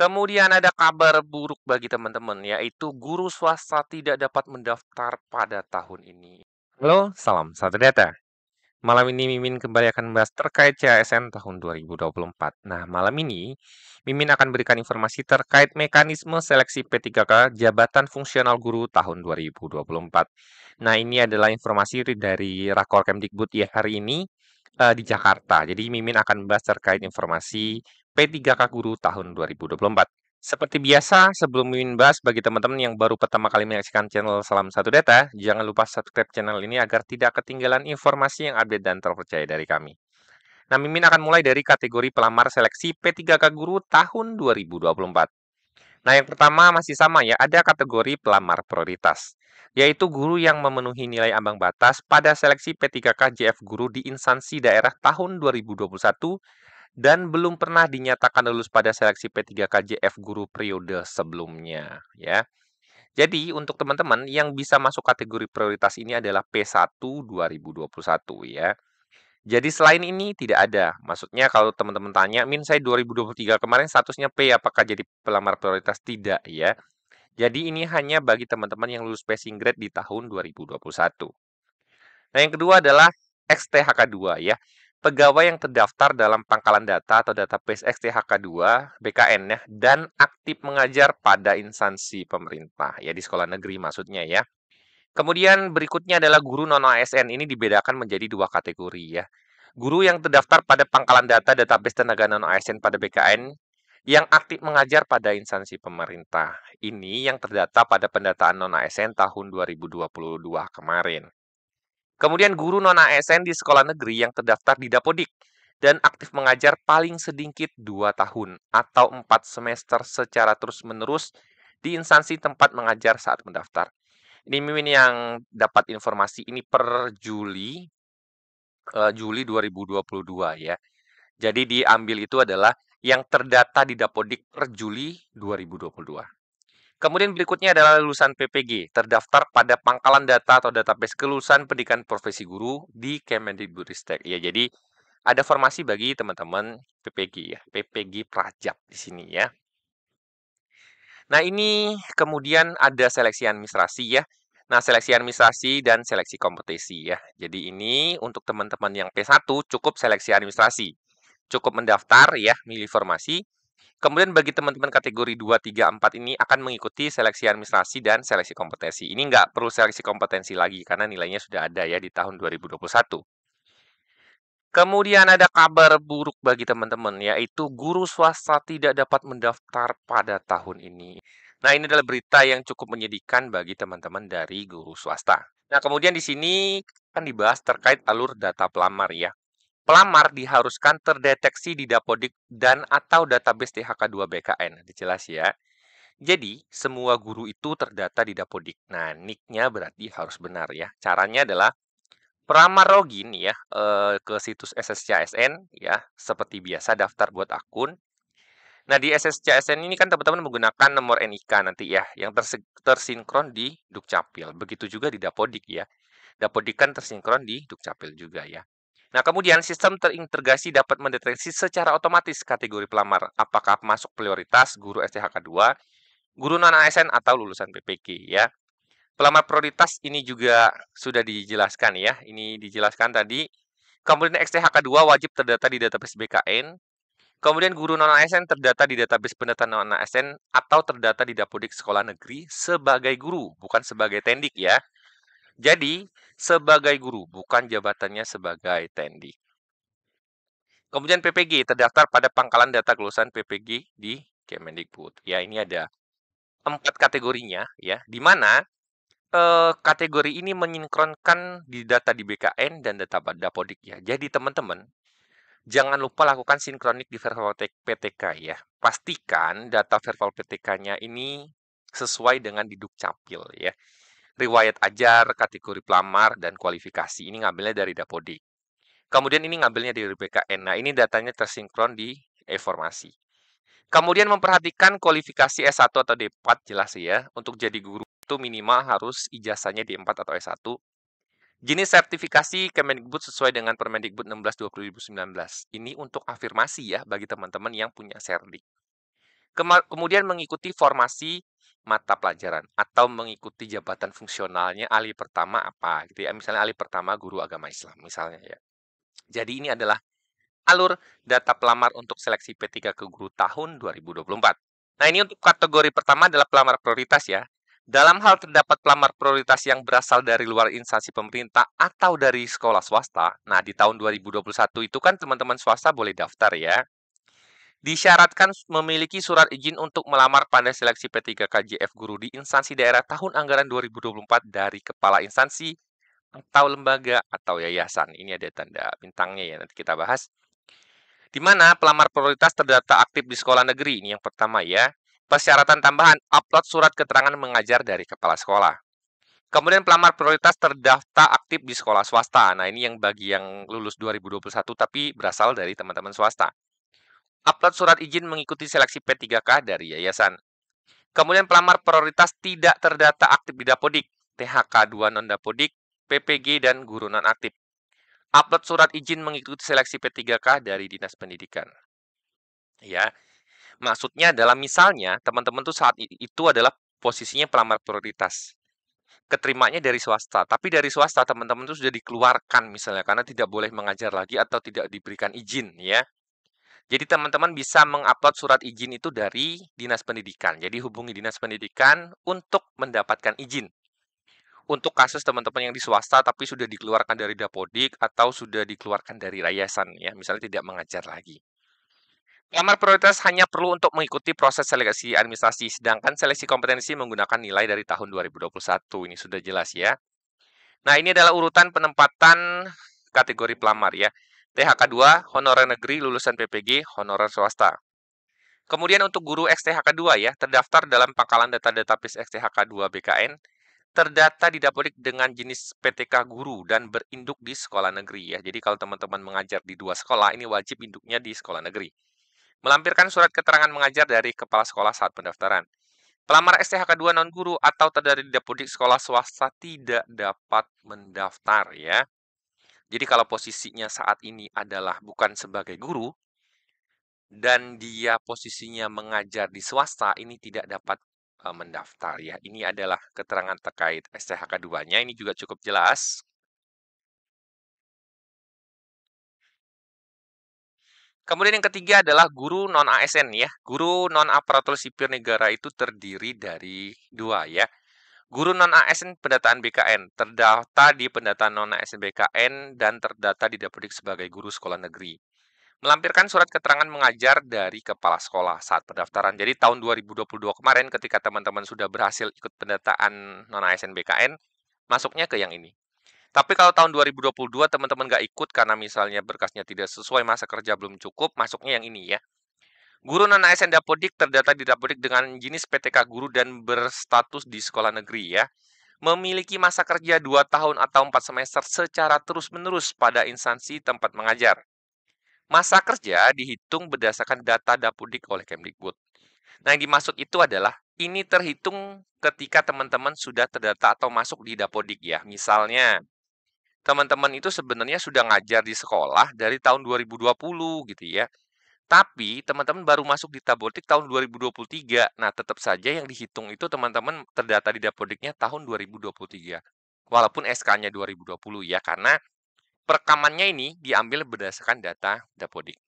Kemudian ada kabar buruk bagi teman-teman, yaitu guru swasta tidak dapat mendaftar pada tahun ini. Halo, salam satu data. Malam ini Mimin kembali akan membahas terkait CASN tahun 2024. Nah, malam ini Mimin akan berikan informasi terkait mekanisme seleksi P3K Jabatan Fungsional Guru tahun 2024. Nah, ini adalah informasi dari Rakor Kemdikbud ya hari ini di Jakarta. Jadi Mimin akan membahas terkait informasi P3K Guru tahun 2024. Seperti biasa, sebelum Mimin bahas, bagi teman-teman yang baru pertama kali menyaksikan channel Salam Satu Data, jangan lupa subscribe channel ini agar tidak ketinggalan informasi yang update dan terpercaya dari kami. Nah, Mimin akan mulai dari kategori pelamar seleksi P3K Guru tahun 2024. Nah, yang pertama masih sama ya, ada kategori pelamar prioritas, yaitu guru yang memenuhi nilai ambang batas pada seleksi P3K JF Guru di instansi daerah tahun 2021 dan belum pernah dinyatakan lulus pada seleksi P3K JF Guru periode sebelumnya, ya. Jadi, untuk teman-teman yang bisa masuk kategori prioritas ini adalah P1 2021 ya. Jadi selain ini tidak ada. Maksudnya kalau teman-teman tanya, "Min, saya 2023 kemarin statusnya P, apakah jadi pelamar prioritas?" Tidak ya. Jadi ini hanya bagi teman-teman yang lulus passing grade di tahun 2021. Nah, yang kedua adalah XTHK2 ya. Pegawai yang terdaftar dalam pangkalan data atau database XTHK2 BKN ya dan aktif mengajar pada instansi pemerintah ya di sekolah negeri maksudnya ya. Kemudian berikutnya adalah guru non ASN. Ini dibedakan menjadi dua kategori ya. Guru yang terdaftar pada pangkalan data database tenaga non ASN pada BKN yang aktif mengajar pada instansi pemerintah. Ini yang terdata pada pendataan non ASN tahun 2022 kemarin. Kemudian guru non ASN di sekolah negeri yang terdaftar di Dapodik dan aktif mengajar paling sedikit 2 tahun atau 4 semester secara terus-menerus di instansi tempat mengajar saat mendaftar. Ini Mimin yang dapat informasi ini per Juli 2022 ya. Jadi diambil itu adalah yang terdata di Dapodik per Juli 2022. Kemudian berikutnya adalah lulusan PPG, terdaftar pada pangkalan data atau database kelulusan pendidikan profesi guru di Kemendikbudristek. Ya, jadi ada formasi bagi teman-teman PPG ya, PPG Prajab di sini ya. Nah, ini kemudian ada seleksi administrasi ya. Nah, seleksi administrasi dan seleksi kompetisi ya. Jadi ini untuk teman-teman yang P1 cukup seleksi administrasi. Cukup mendaftar ya, milih formasi. Kemudian bagi teman-teman kategori 2, 3, 4 ini akan mengikuti seleksi administrasi dan seleksi kompetensi. Ini nggak perlu seleksi kompetensi lagi karena nilainya sudah ada ya di tahun 2021. Kemudian ada kabar buruk bagi teman-teman, yaitu guru swasta tidak dapat mendaftar pada tahun ini. Nah, ini adalah berita yang cukup menyedihkan bagi teman-teman dari guru swasta. Nah, kemudian di sini akan dibahas terkait alur data pelamar ya. Pelamar diharuskan terdeteksi di Dapodik dan atau database THK2 BKN. Jelas ya. Jadi, semua guru itu terdata di Dapodik. Nah, nick-nya berarti harus benar ya. Caranya adalah pelamar login ya ke situs SSCASN ya, seperti biasa daftar buat akun. Nah, di SSCASN ini kan teman-teman menggunakan nomor NIK nanti ya, yang tersinkron di Dukcapil. Begitu juga di Dapodik ya. Dapodik kan tersinkron di Dukcapil juga ya. Nah, kemudian sistem terintegrasi dapat mendeteksi secara otomatis kategori pelamar, apakah masuk prioritas guru STHK2, guru non-ASN atau lulusan PPG ya. Pelamar prioritas ini juga sudah dijelaskan ya. Ini dijelaskan tadi. Kemudian XTHK2 wajib terdata di database BKN. Kemudian guru non-ASN terdata di database pendataan non-ASN atau terdata di Dapodik sekolah negeri sebagai guru, bukan sebagai tendik ya. Jadi, sebagai guru, bukan jabatannya sebagai tendik. Kemudian PPG terdaftar pada pangkalan data kelulusan PPG di Kemendikbud. Ya, ini ada 4 kategorinya ya, di mana kategori ini menyinkronkan di data di BKN dan data Dapodik ya. Jadi teman-teman, jangan lupa lakukan sinkronik di Verval PTK ya. Pastikan data Verval PTK-nya ini sesuai dengan di Dukcapil ya. Riwayat ajar, kategori pelamar, dan kualifikasi. Ini ngambilnya dari Dapodik. Kemudian ini ngambilnya dari BKN. Nah, ini datanya tersinkron di e-formasi. Kemudian memperhatikan kualifikasi S1 atau D4 jelas ya. Untuk jadi guru itu minimal harus ijazahnya D4 atau S1. Jenis sertifikasi Kemendikbud sesuai dengan Permendikbud 16 2019. Ini untuk afirmasi ya bagi teman-teman yang punya serdik. Kemudian mengikuti formasi mata pelajaran atau mengikuti jabatan fungsionalnya alih pertama apa gitu ya. Misalnya alih pertama guru agama Islam misalnya ya. Jadi ini adalah alur data pelamar untuk seleksi P3 ke guru tahun 2024. Nah, ini untuk kategori pertama adalah pelamar prioritas ya. Dalam hal terdapat pelamar prioritas yang berasal dari luar instansi pemerintah atau dari sekolah swasta. Nah, di tahun 2021 itu kan teman-teman swasta boleh daftar ya. Disyaratkan memiliki surat izin untuk melamar pada seleksi P3 KJF guru di instansi daerah tahun anggaran 2024 dari kepala instansi atau lembaga atau yayasan. Ini ada tanda bintangnya ya, nanti kita bahas. Di mana pelamar prioritas terdata aktif di sekolah negeri. Ini yang pertama ya. Persyaratan tambahan, upload surat keterangan mengajar dari kepala sekolah. Kemudian pelamar prioritas terdaftar aktif di sekolah swasta. Nah, ini yang bagi yang lulus 2021 tapi berasal dari teman-teman swasta. Upload surat izin mengikuti seleksi P3K dari yayasan. Kemudian pelamar prioritas tidak terdata aktif di Dapodik, THK 2 non-Dapodik, PPG, dan guru non-aktif. Upload surat izin mengikuti seleksi P3K dari Dinas Pendidikan. Ya, maksudnya adalah misalnya teman-teman tuh saat itu adalah posisinya pelamar prioritas. Keterimanya dari swasta, tapi dari swasta teman-teman tuh sudah dikeluarkan misalnya karena tidak boleh mengajar lagi atau tidak diberikan izin ya. Jadi teman-teman bisa mengupload surat izin itu dari Dinas Pendidikan. Jadi hubungi Dinas Pendidikan untuk mendapatkan izin. Untuk kasus teman-teman yang di swasta tapi sudah dikeluarkan dari Dapodik atau sudah dikeluarkan dari yayasan ya, misalnya tidak mengajar lagi. Pelamar prioritas hanya perlu untuk mengikuti proses seleksi administrasi, sedangkan seleksi kompetensi menggunakan nilai dari tahun 2021. Ini sudah jelas ya. Nah, ini adalah urutan penempatan kategori pelamar ya. THK 2, honorer negeri, lulusan PPG, honorer swasta. Kemudian untuk guru XTHK 2 ya, terdaftar dalam pangkalan data database XTHK 2 BKN, terdata di Dapodik dengan jenis PTK guru dan berinduk di sekolah negeri ya. Jadi kalau teman-teman mengajar di 2 sekolah, ini wajib induknya di sekolah negeri. Melampirkan surat keterangan mengajar dari kepala sekolah saat pendaftaran. Pelamar STHK 2 non-guru atau terdaftar di Dapodik sekolah swasta tidak dapat mendaftar ya. Jadi kalau posisinya saat ini adalah bukan sebagai guru dan dia posisinya mengajar di swasta, ini tidak dapat mendaftar ya. Ini adalah keterangan terkait STHK 2-nya, ini juga cukup jelas. Kemudian yang ketiga adalah guru non-ASN ya. Guru non-aparatur sipil negara itu terdiri dari 2 ya. Guru non-ASN pendataan BKN, terdaftar di pendataan non-ASN BKN dan terdata di Dapodik sebagai guru sekolah negeri. Melampirkan surat keterangan mengajar dari kepala sekolah saat pendaftaran. Jadi tahun 2022 kemarin ketika teman-teman sudah berhasil ikut pendataan non-ASN BKN, masuknya ke yang ini. Tapi kalau tahun 2022 teman-teman nggak ikut karena misalnya berkasnya tidak sesuai, masa kerja belum cukup, masuknya yang ini ya. Guru non-ASN Dapodik terdata di Dapodik dengan jenis PTK guru dan berstatus di sekolah negeri ya. Memiliki masa kerja 2 tahun atau 4 semester secara terus-menerus pada instansi tempat mengajar. Masa kerja dihitung berdasarkan data Dapodik oleh Kemdikbud. Nah, yang dimaksud itu adalah ini terhitung ketika teman-teman sudah terdata atau masuk di Dapodik ya. Misalnya, teman-teman itu sebenarnya sudah ngajar di sekolah dari tahun 2020 gitu ya. Tapi teman-teman baru masuk di Dapodik tahun 2023. Nah, tetap saja yang dihitung itu teman-teman terdata di Dapodiknya tahun 2023. Walaupun SK-nya 2020 ya, karena perekamannya ini diambil berdasarkan data Dapodik.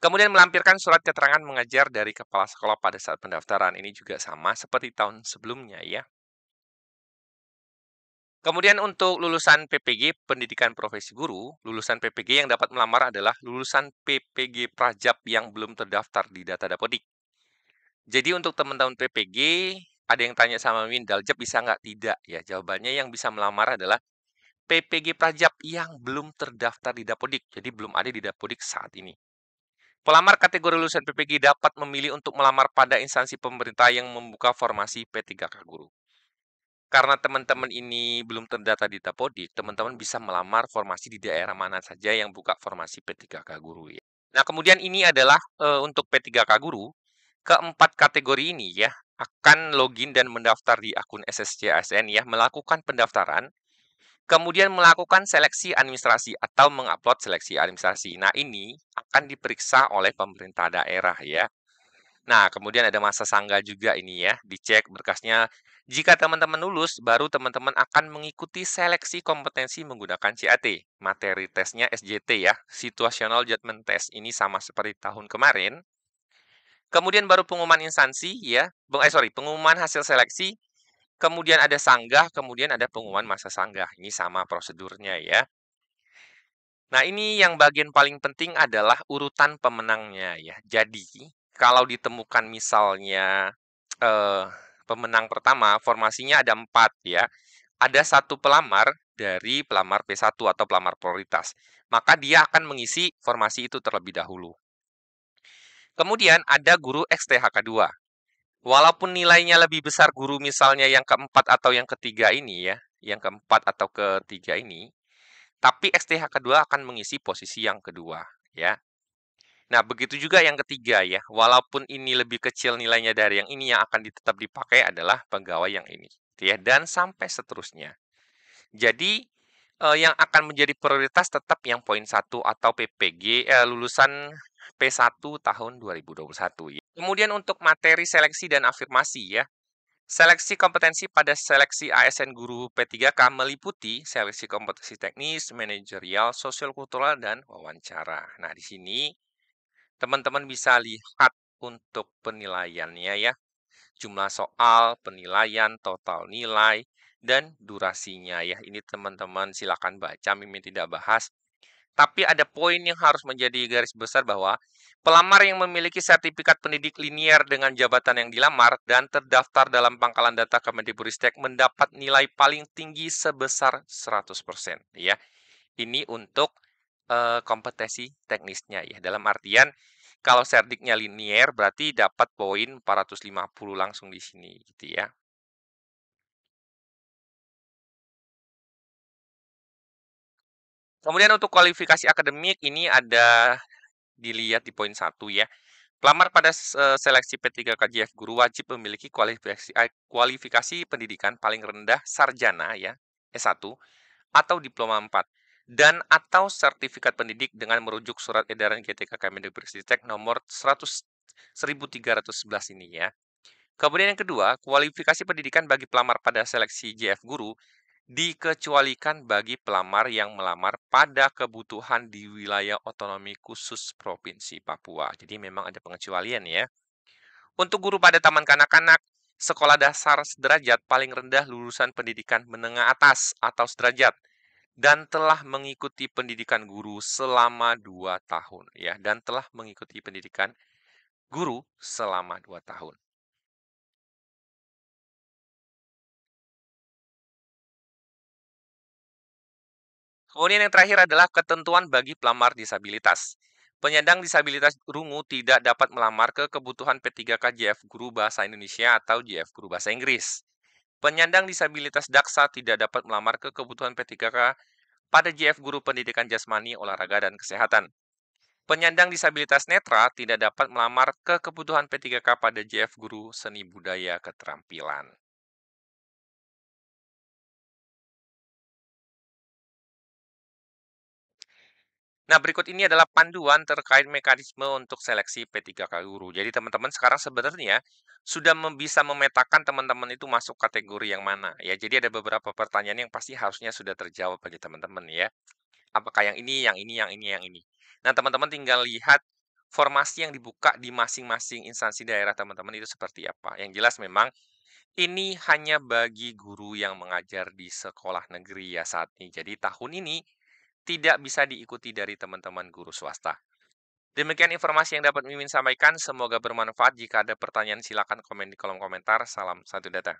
Kemudian melampirkan surat keterangan mengajar dari kepala sekolah pada saat pendaftaran. Ini juga sama seperti tahun sebelumnya ya. Kemudian untuk lulusan PPG, Pendidikan Profesi Guru, lulusan PPG yang dapat melamar adalah lulusan PPG Prajab yang belum terdaftar di data Dapodik. Jadi untuk teman-teman PPG, ada yang tanya sama Min, Daljab bisa nggak? Tidak ya, jawabannya yang bisa melamar adalah PPG Prajab yang belum terdaftar di Dapodik, jadi belum ada di Dapodik saat ini. Pelamar kategori lulusan PPG dapat memilih untuk melamar pada instansi pemerintah yang membuka formasi P3K Guru. Karena teman-teman ini belum terdata di Dapodik, teman-teman bisa melamar formasi di daerah mana saja yang buka formasi P3K Guru ya. Nah, kemudian ini adalah untuk P3K Guru, keempat kategori ini ya akan login dan mendaftar di akun SSC ASN ya, melakukan pendaftaran, kemudian melakukan seleksi administrasi atau mengupload seleksi administrasi. Nah, ini akan diperiksa oleh pemerintah daerah ya. Nah, kemudian ada masa sanggah juga ini ya, dicek berkasnya. Jika teman-teman lulus, baru teman-teman akan mengikuti seleksi kompetensi menggunakan CAT. Materi tesnya SJT ya, Situational Judgment Test. Ini sama seperti tahun kemarin. Kemudian baru pengumuman instansi ya, pengumuman hasil seleksi, kemudian ada sanggah, kemudian ada pengumuman masa sanggah. Ini sama prosedurnya ya. Nah, ini yang bagian paling penting adalah urutan pemenangnya ya. Jadi, kalau ditemukan misalnya eh, pemenang pertama, formasinya ada 4 ya. Ada satu pelamar dari pelamar P1 atau pelamar prioritas. Maka dia akan mengisi formasi itu terlebih dahulu. Kemudian ada guru XTHK2. Walaupun nilainya lebih besar guru misalnya yang keempat atau yang ketiga ini ya, yang keempat atau ketiga ini, tapi XTHK2 akan mengisi posisi yang kedua ya. Nah, begitu juga yang ketiga ya. Walaupun ini lebih kecil nilainya dari yang ini, yang akan tetap dipakai adalah pegawai yang ini. Ya, dan sampai seterusnya. Jadi, yang akan menjadi prioritas tetap yang poin 1 atau PPG, lulusan P1 tahun 2021 ya. Kemudian untuk materi seleksi dan afirmasi ya. Seleksi kompetensi pada seleksi ASN guru P3K meliputi seleksi kompetensi teknis, manajerial, sosial kultural, dan wawancara. Nah, di sini teman-teman bisa lihat untuk penilaiannya ya. Jumlah soal, penilaian, total nilai, dan durasinya ya. Ini teman-teman silakan baca, Mimin tidak bahas. Tapi ada poin yang harus menjadi garis besar bahwa pelamar yang memiliki sertifikat pendidik linier dengan jabatan yang dilamar dan terdaftar dalam pangkalan data Kemendikbudristek mendapat nilai paling tinggi sebesar 100% ya. Ini untuk kompetensi teknisnya ya. Dalam artian kalau serdiknya linier berarti dapat poin 450 langsung di sini gitu ya. Kemudian untuk kualifikasi akademik ini ada dilihat di poin 1 ya. Pelamar pada seleksi P3 KJF guru wajib memiliki kualifikasi pendidikan paling rendah sarjana ya, S1 atau diploma 4 dan atau sertifikat pendidik dengan merujuk surat edaran GTK Kemendikbudristek nomor 1311 ini ya. Kemudian yang kedua, kualifikasi pendidikan bagi pelamar pada seleksi JF guru dikecualikan bagi pelamar yang melamar pada kebutuhan di wilayah otonomi khusus Provinsi Papua. Jadi memang ada pengecualian ya. Untuk guru pada taman kanak-kanak, sekolah dasar sederajat paling rendah lulusan pendidikan menengah atas atau sederajat dan telah mengikuti pendidikan guru selama 2 tahun ya, dan telah mengikuti pendidikan guru selama 2 tahun. Kemudian yang terakhir adalah ketentuan bagi pelamar disabilitas. Penyandang disabilitas rungu tidak dapat melamar ke kebutuhan P3K JF Guru Bahasa Indonesia atau JF Guru Bahasa Inggris. Penyandang disabilitas daksa tidak dapat melamar ke kebutuhan P3K pada JF Guru Pendidikan Jasmani, Olahraga, dan Kesehatan. Penyandang disabilitas netra tidak dapat melamar ke kebutuhan P3K pada JF Guru Seni Budaya Keterampilan. Nah, berikut ini adalah panduan terkait mekanisme untuk seleksi P3K guru. Jadi, teman-teman sekarang sebenarnya sudah bisa memetakan teman-teman itu masuk kategori yang mana. Ya, jadi ada beberapa pertanyaan yang pasti harusnya sudah terjawab bagi teman-teman ya. Apakah yang ini, yang ini, yang ini, yang ini. Nah, teman-teman tinggal lihat formasi yang dibuka di masing-masing instansi daerah teman-teman itu seperti apa. Yang jelas memang ini hanya bagi guru yang mengajar di sekolah negeri ya saat ini. Jadi tahun ini tidak bisa diikuti dari teman-teman guru swasta. Demikian informasi yang dapat Mimin sampaikan. Semoga bermanfaat. Jika ada pertanyaan silakan komen di kolom komentar. Salam satu data.